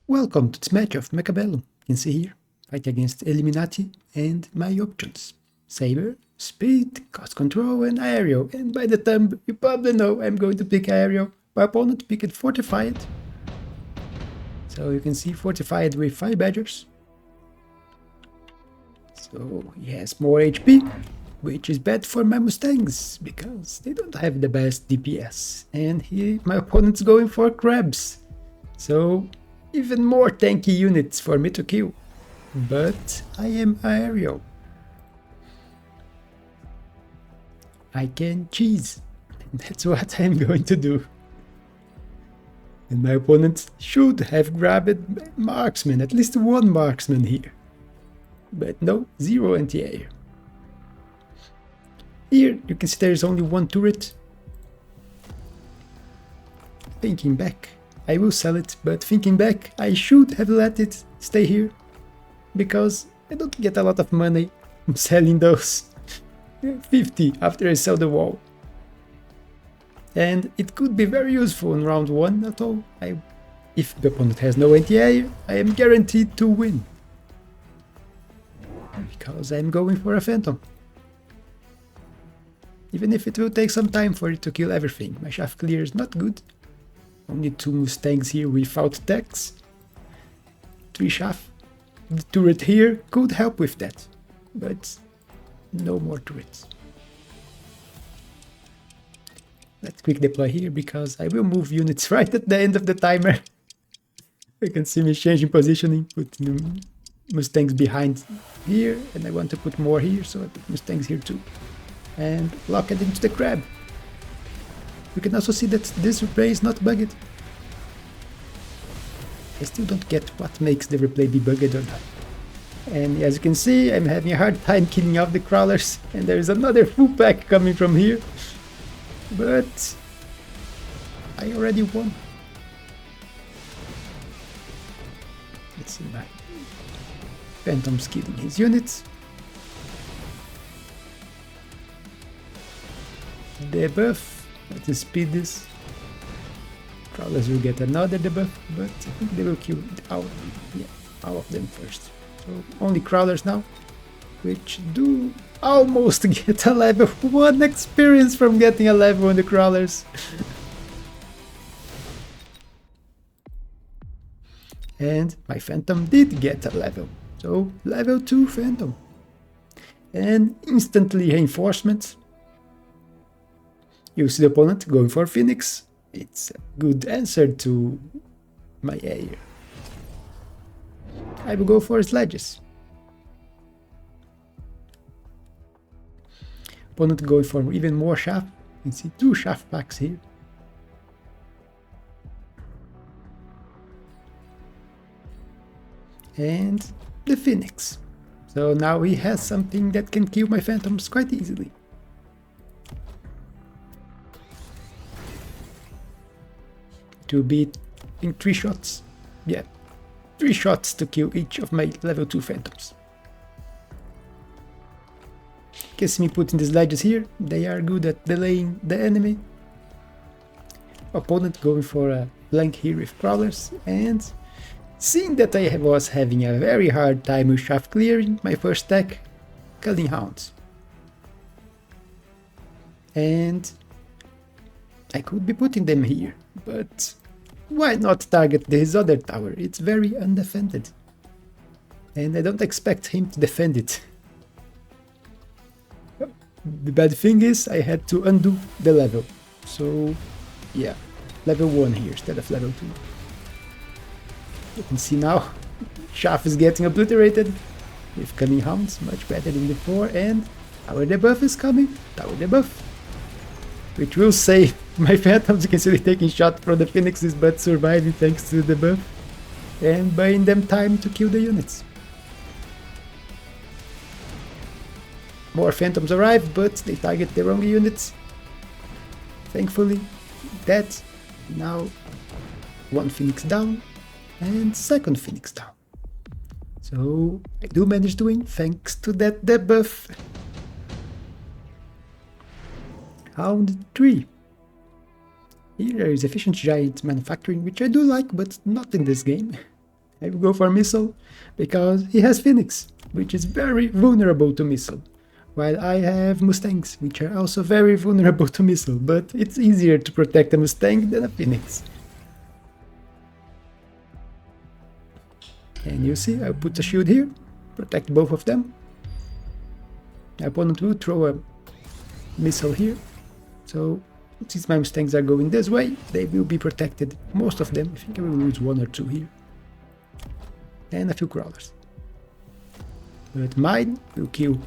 Welcome to this match of Mechabellum. You can see here, fight against Illuminati and my options. Saber, Speed, Cost Control and Aerial. And by the time you probably know I'm going to pick Aerial. My opponent picked Fortified. So you can see Fortified with 5 Badgers. So he has more HP, which is bad for my Mustangs, because they don't have the best DPS. And my opponent's going for Crabs. So even more tanky units for me to kill. But I am aerial. I can cheese. That's what I'm going to do. And my opponent should have grabbed marksman, at least one marksman here. But no, 0 anti-air. Here you can see there's only one turret. Thinking back, I will sell it, but thinking back, I should have let it stay here, because I don't get a lot of money selling those. 50 after I sell the wall. And it could be very useful in round 1 at all. If the opponent has no anti-air, I am guaranteed to win. Because I'm going for a Phantom. Even if it will take some time for it to kill everything. My shaft clear is not good. Only 2 Mustangs here without techs. 3 shaft. The turret here could help with that. But no more turrets. Let's quick deploy here, because I will move units right at the end of the timer. You can see me changing positioning, putting the Mustangs behind here, and I want to put more here, so I put Mustangs here too. And lock it into the crab. You can also see that this replay is not bugged. I still don't get what makes the replay be bugged or not. And as you can see, I'm having a hard time killing off the crawlers, and there is another full pack coming from here. But I already won. Let's see my Phantom's killing his units. Debuff. Let's speed this. Crawlers will get another debuff, but I think they will kill all of them first. So only crawlers now, which do almost get a level 1 experience from getting a level on the crawlers. And my Phantom did get a level, so level 2 Phantom. And instantly reinforcements. You see the opponent going for Phoenix. It's a good answer to my air. I will go for sledges. Opponent going for even more shaft. You can see 2 shaft packs here. And the Phoenix. So now he has something that can kill my Phantoms quite easily. It will be in 3 shots. Yeah, 3 shots to kill each of my level 2 Phantoms. Guess me putting the sledges here, they are good at delaying the enemy. Opponent going for a blank here with crawlers, and seeing that I was having a very hard time with shaft clearing, my first attack, Culling Hounds. And I could be putting them here, but why not target his other tower? It's very undefended. And I don't expect him to defend it. The bad thing is I had to undo the level. So yeah, level 1 here instead of level 2. You can see now, shaft is getting obliterated with Cunning Hounds, much better than before, and our debuff is coming, tower debuff, which will save my Phantoms. You can see they're taking shot from the Phoenixes but surviving thanks to the debuff, and buying them time to kill the units. More Phantoms arrive, but they target the wrong units. Thankfully, that. Now, 1 Phoenix down, and 2nd Phoenix down. So I do manage to win thanks to that debuff. Round 3. Here there is efficient giant manufacturing, which I do like, but not in this game. I will go for missile because he has Phoenix, which is very vulnerable to missile. While I have Mustangs, which are also very vulnerable to missile, but it's easier to protect a Mustang than a Phoenix. And you see, I'll put a shield here, protect both of them. My opponent will throw a missile here, so since my Mustangs are going this way, they will be protected, most of them. I think I will lose one or two here. And a few crawlers. But mine will kill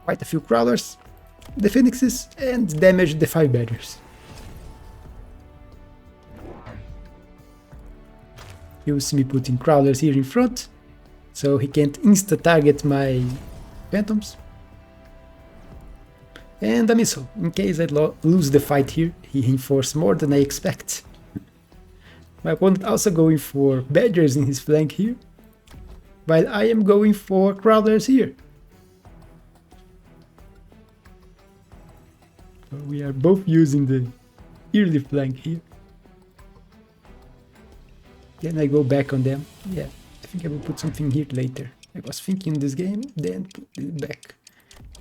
quite a few crawlers, the Phoenixes, and damage the 5 badgers. You'll see me putting crawlers here in front, so he can't insta-target my phantoms. And a missile, in case I lose the fight here. He reinforced more than I expect. My opponent also going for badgers in his flank here, while I am going for crawlers here. So we are both using the early flank here. Then I go back on them. Yeah, I think I will put something here later. I was thinking this game, then put it back.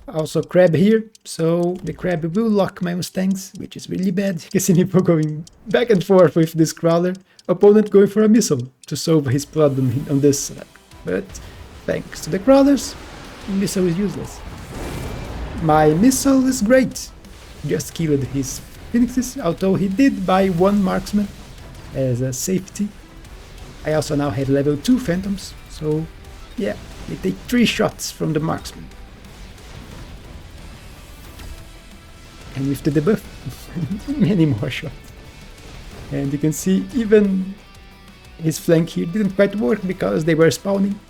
Also crab here, so the crab will lock my Mustangs, which is really bad. You can see me going back and forth with this crawler. Opponent going for a missile to solve his problem on this side. But thanks to the crawlers, missile is useless. My missile is great. Just killed his Phoenixes, although he did buy one marksman as a safety. I also now have level 2 phantoms, so yeah, they take 3 shots from the marksman. And with the debuff, many more shots. And you can see even his flank here didn't quite work because they were spawning.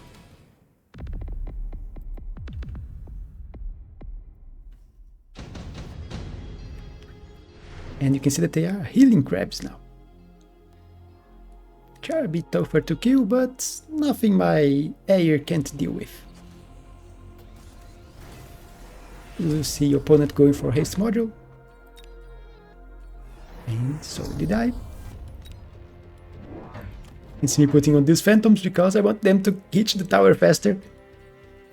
And you can see that they are healing crabs now. Which are a bit tougher to kill, but nothing my air can't deal with. You will see your opponent going for haste module. And so did I. It's me putting on these phantoms because I want them to hit the tower faster.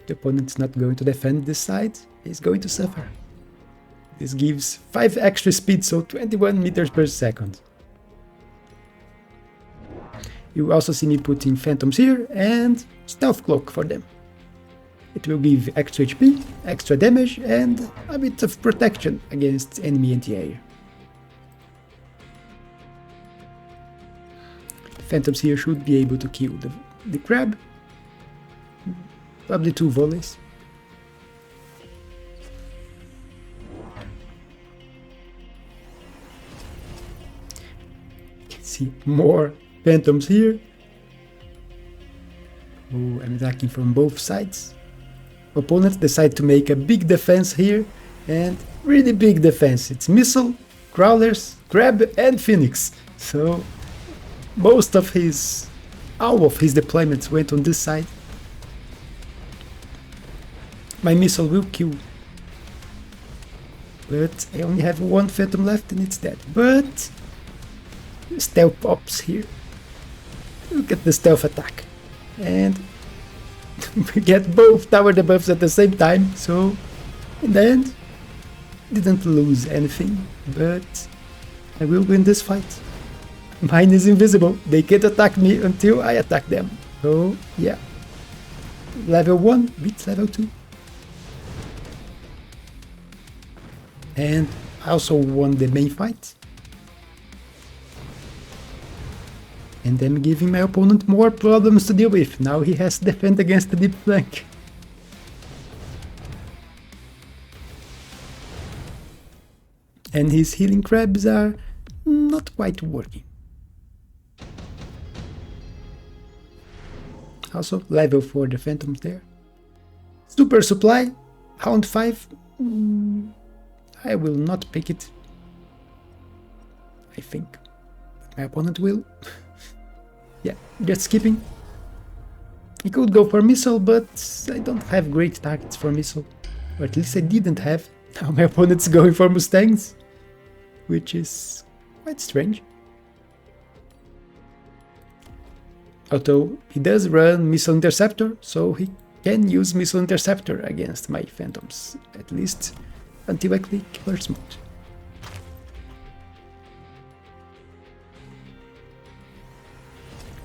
The opponent's not going to defend this side, he's going to suffer. This gives 5 extra speed, so 21 meters per second. You also see me putting phantoms here and stealth cloak for them. It will give extra HP, extra damage, and a bit of protection against enemy anti-air. Phantoms here should be able to kill the crab. Probably 2 volleys. You can see more phantoms here. Oh, I'm attacking from both sides. Opponents decide to make a big defense here, and really big defense. It's missile, crawlers, crab, and phoenix. So all of his deployments went on this side. My missile will kill, but I only have 1 phantom left and it's dead. But stealth pops here. Look at the stealth attack, and we get both tower debuffs at the same time, so in the end didn't lose anything, but I will win this fight. Mine is invisible, they can't attack me until I attack them, so yeah, level 1 beats level 2. And I also won the main fight. And I'm giving my opponent more problems to deal with. Now he has to defend against the deep flank. And his healing crabs are not quite working. Also level 4 the phantoms there. Super supply, Hound 5. I will not pick it. I think. My opponent will. Yeah, just skipping. He could go for missile, but I don't have great targets for missile. Or at least I didn't have. Now my opponent's going for Mustangs, which is quite strange. Although he does run Missile Interceptor, so he can use Missile Interceptor against my Phantoms, at least until I click Burst Mode.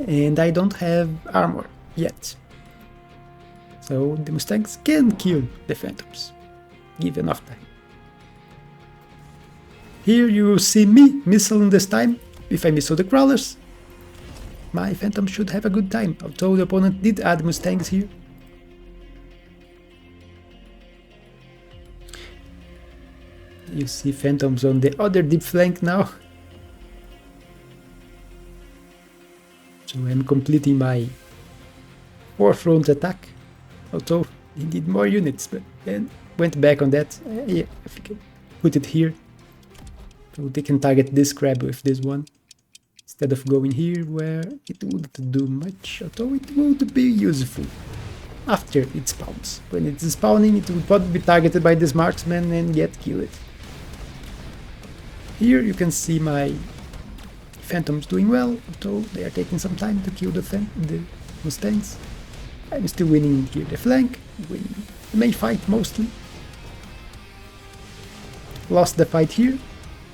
And I don't have armor yet, so the Mustangs can kill the Phantoms, give enough time. Here you will see me missiling this time. If I missile the Crawlers, my Phantom should have a good time, although the opponent did add Mustangs here. You see Phantoms on the other deep flank now. So I'm completing my forefront attack, although he did more units, but then went back on that. Yeah, I think I put it here. So they can target this crab with this one, instead of going here where it wouldn't do much, although it would be useful after it spawns. When it's spawning, it would probably be targeted by this marksman and get killed. Here you can see my Phantoms doing well, although they are taking some time to kill the Mustangs. I'm still winning here the flank, winning the main fight mostly. Lost the fight here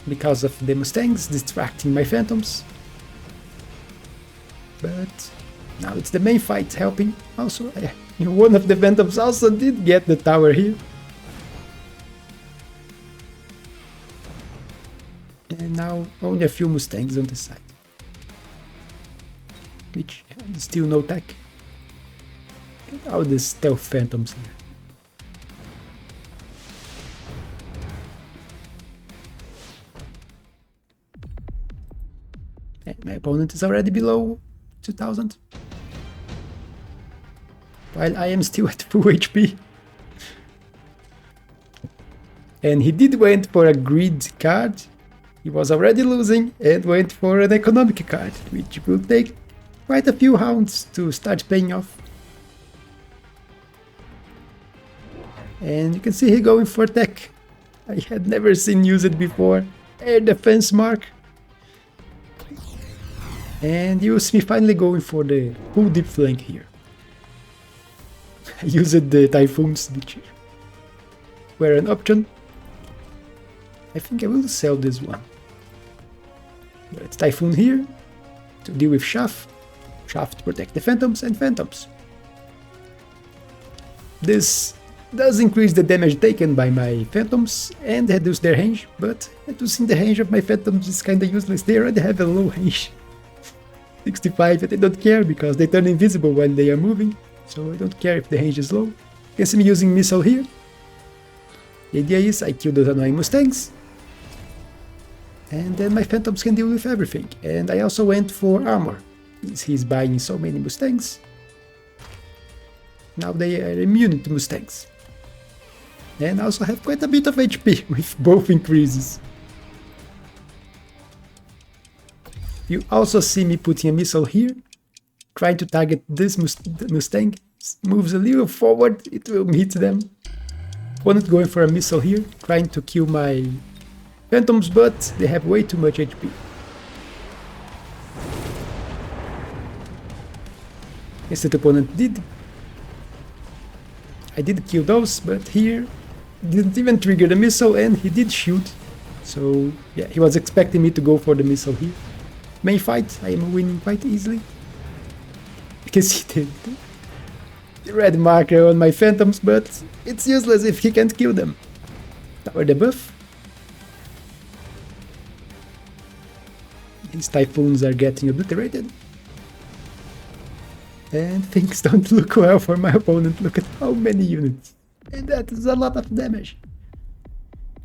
because of the Mustangs distracting my Phantoms. But now it's the main fight helping. Also, one of the Phantoms also did get the tower here. And now only a few Mustangs on the side, which still no tech. All the stealth Phantoms here. And my opponent is already below 2000, while I am still at full HP. And he did went for a greed card. He was already losing and went for an economic card, which will take quite a few rounds to start paying off. And you can see he going for tech. I had never seen used before. Air defense mark. And you see me finally going for the full deep flank here. I used the Typhoons, which were an option. I think I will sell this one. But it's Typhoon here to deal with Chaff. Chaff to protect the Phantoms and Phantoms. This does increase the damage taken by my Phantoms and reduce their range, but reducing the range of my Phantoms is kinda useless. They already have a low range. 65, and I don't care because they turn invisible when they are moving, so I don't care if the range is low. You can see me using missile here. The idea is I kill those annoying Mustangs, and then my Phantoms can deal with everything. And I also went for armor, since he's buying so many Mustangs. Now they are immune to Mustangs. And I also have quite a bit of HP with both increases. You also see me putting a missile here, trying to target this Mustang. Moves a little forward, it will hit them. Opponent going for a missile here, trying to kill my Phantoms, but they have way too much HP. Yes, the opponent did. I did kill those, but here didn't even trigger the missile and he did shoot. So yeah, he was expecting me to go for the missile here. Main fight, I am winning quite easily. Because he did the red marker on my Phantoms, but it's useless if he can't kill them. Tower debuff. His Typhoons are getting obliterated. And things don't look well for my opponent. Look at how many units. And that is a lot of damage.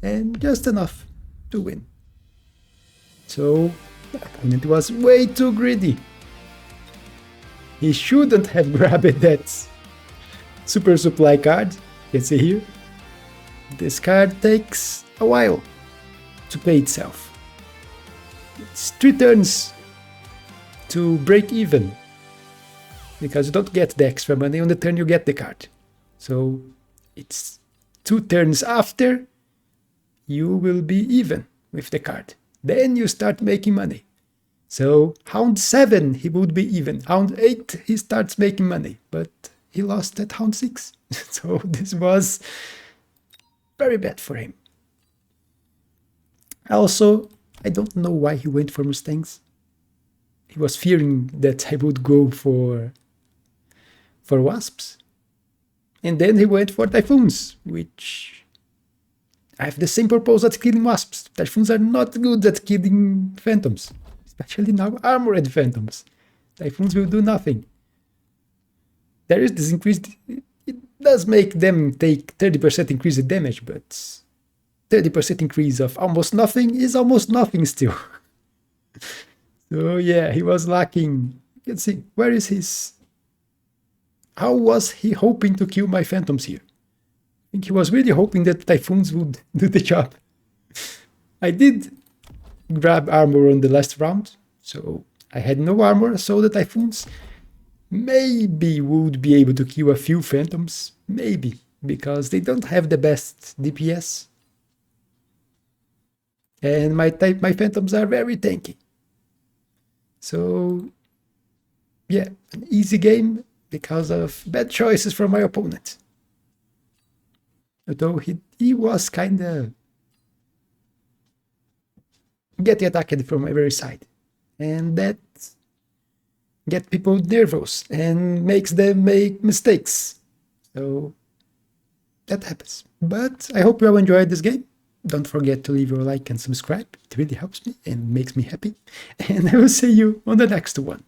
And just enough to win. So, the opponent was way too greedy. He shouldn't have grabbed that super supply card. You can see here. This card takes a while to pay itself. It's 3 turns to break even, because you don't get the extra money on the turn you get the card. So it's 2 turns after you will be even with the card. Then you start making money. So Hound 7, he would be even. Hound 8, he starts making money, but he lost at Hound 6. So this was very bad for him. Also, I don't know why he went for Mustangs. He was fearing that I would go for Wasps. And then he went for Typhoons, which I have the same purpose at killing Wasps. Typhoons are not good at killing Phantoms, especially now armored Phantoms. Typhoons will do nothing. There is this increased... It does make them take 30% increase in damage, but 30% increase of almost nothing is almost nothing still. So yeah, he was lacking... You can see, where is his... How was he hoping to kill my Phantoms here? I think he was really hoping that Typhoons would do the job. I did grab armor on the last round, so I had no armor, so the Typhoons maybe would be able to kill a few Phantoms. Maybe, because they don't have the best DPS. And my Phantoms are very tanky. So, yeah, an easy game because of bad choices from my opponent. Although he was kinda getting attacked from every side. And that gets people nervous and makes them make mistakes. So that happens. But I hope you all enjoyed this game. Don't forget to leave your like and subscribe. It really helps me and makes me happy. And I will see you on the next one.